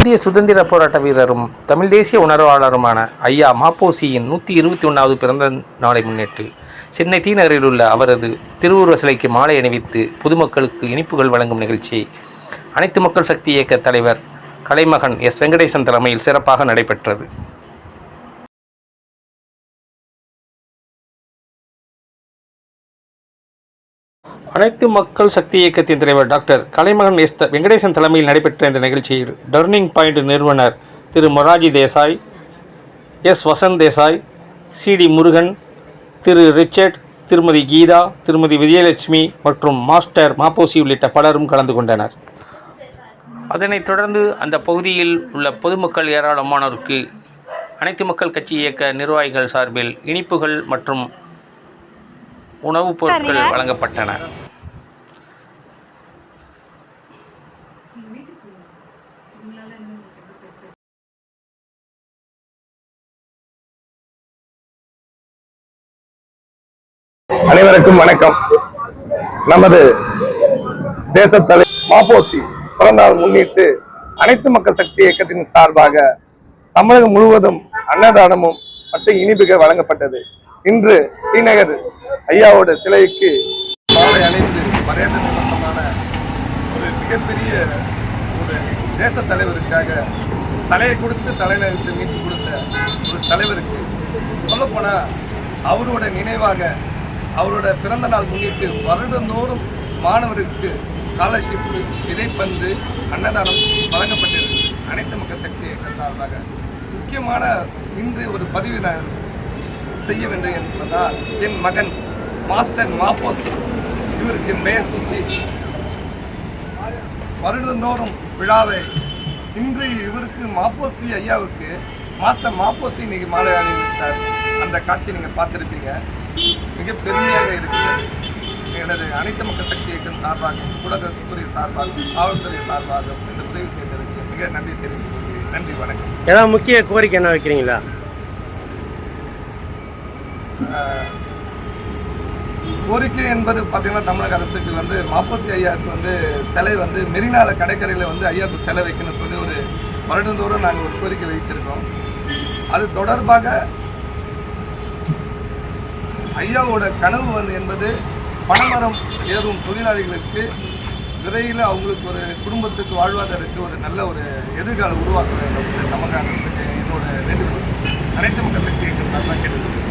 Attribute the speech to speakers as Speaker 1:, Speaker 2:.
Speaker 1: இந்திய சுதந்திர போராட்ட வீரரும் தமிழ் தேசிய உணர்வாளருமான ஐயா ம.பொ.சியின் 121வது பிறந்த நாளை முன்னிட்டு சென்னை தீநகரில் உள்ள அவரது திருவுருவ சிலைக்கு மாலை அணிவித்து பொதுமக்களுக்கு இனிப்புகள் வழங்கும் நிகழ்ச்சி அனைத்து மக்கள் சக்தி இயக்க தலைவர் கலைமகன் எஸ். வெங்கடேசன் தலைமையில் சிறப்பாக நடைபெற்றது. அனைத்து மக்கள் சக்தி இயக்கத்தின் தலைவர் டாக்டர் கலைமகன் எஸ். வெங்கடேசன் தலைமையில் நடைபெற்ற இந்த நிகழ்ச்சியில் டர்னிங் பாயிண்ட் நிறுவனர் திரு மொராஜி தேசாய், எஸ். வசந்த் தேசாய், சி.டி. முருகன், திரு ரிச்சர்ட், திருமதி கீதா, திருமதி விஜயலட்சுமி மற்றும் மாஸ்டர் ம.பொ.சி உள்ளிட்ட பலரும் கலந்து கொண்டனர். அதனைத் தொடர்ந்து அந்த பகுதியில் உள்ள பொதுமக்கள் ஏராளமானோருக்கு அனைத்து மக்கள் கட்சி இயக்க நிர்வாகிகள் சார்பில் இனிப்புகள் மற்றும் உணவுப் பொருட்கள் வழங்கப்பட்டன.
Speaker 2: அனைவருக்கும் வணக்கம். நமது தேச தலைவர் ம.பொ.சி பிறந்தநாள் முன்னிட்டு அனைத்து மக்கள் சக்தி இயக்கத்தின் சார்பாக தமிழகம் முழுவதும் அன்னதானமும் மற்றும் இனிப்புகள் வழங்கப்பட்டது. இன்று தீநகர் ஐயாவோட சிலைக்கு மாலை அணிந்து மரியாதை சம்பந்தமான ஒரு மிகப்பெரிய ஒரு தேச தலைவருக்காக தலையை கொடுத்து தலைநகரத்தை மீட்டு கொடுத்த ஒரு தலைவருக்கு சொல்லப்போனால் அவரோட நினைவாக அவரோட பிறந்த நாள் முன்னிட்டு வருடந்தோறும் மாணவருக்கு ஸ்காலர்ஷிப், விதைப்பந்து, அன்னதானம் வழங்கப்பட்டிருக்கு. அனைத்து மக்கள் சக்தி இயக்கம் சார்பாக முக்கியமான இன்று ஒரு பதிவு நான் செய்ய வேண்டும் என்பதால் என் மகன் மாஸ்டர் ம.பொ.சி இவருக்கு பெயர் சூட்டி வருடந்தோறும் விழாவை இன்று இவருக்கு ம.பொ.சி ஐயாவுக்கு மாஸ்டர் ம.பொ.சி இன்னைக்கு மாலை அணிவித்தார். அந்த காட்சி நீங்கள் பார்த்துருப்பீங்க. மிக பெருமையாக இருக்கிறது. எனது அனைத்து மக்கள் சக்தி இயக்கம் சார்பாக, ஊடகத்துறை சார்பாக, காவல்துறை சார்பாக இந்த உதவி செய்ததற்கு மிக நன்றி தெரிவித்துக் கொள்கிறேன். நன்றி, வணக்கம்.
Speaker 3: ஏதாவது முக்கிய கோரிக்கை என்ன வைக்கிறீங்களா?
Speaker 2: கோரிக்கை என்பது பார்த்தீங்கன்னா தமிழக அரசுக்கு ம.பொ.சி ஐயாவுக்கு சிலை மெரினால கடற்கரையில் ஐயாவுக்கு சிலை வைக்கணும்னு சொல்லி ஒரு வருடந்தோறும் நாங்கள் ஒரு கோரிக்கை வைத்திருக்கோம். அது தொடர்பாக ஐயாவோட கனவு என்பது பனைமரம் ஏறும் தொழிலாளிகளுக்கு விரைவில் அவங்களுக்கு ஒரு குடும்பத்துக்கு வாழ்வாதாரத்துக்கு ஒரு நல்ல ஒரு எதிர்காலம் உருவாக்க வேண்டும். தமிழக அரசுக்கு என்னோட வேண்டுகோள். அனைத்து மக்கள் சக்தி கேட்டுக்கொள்கிறேன்.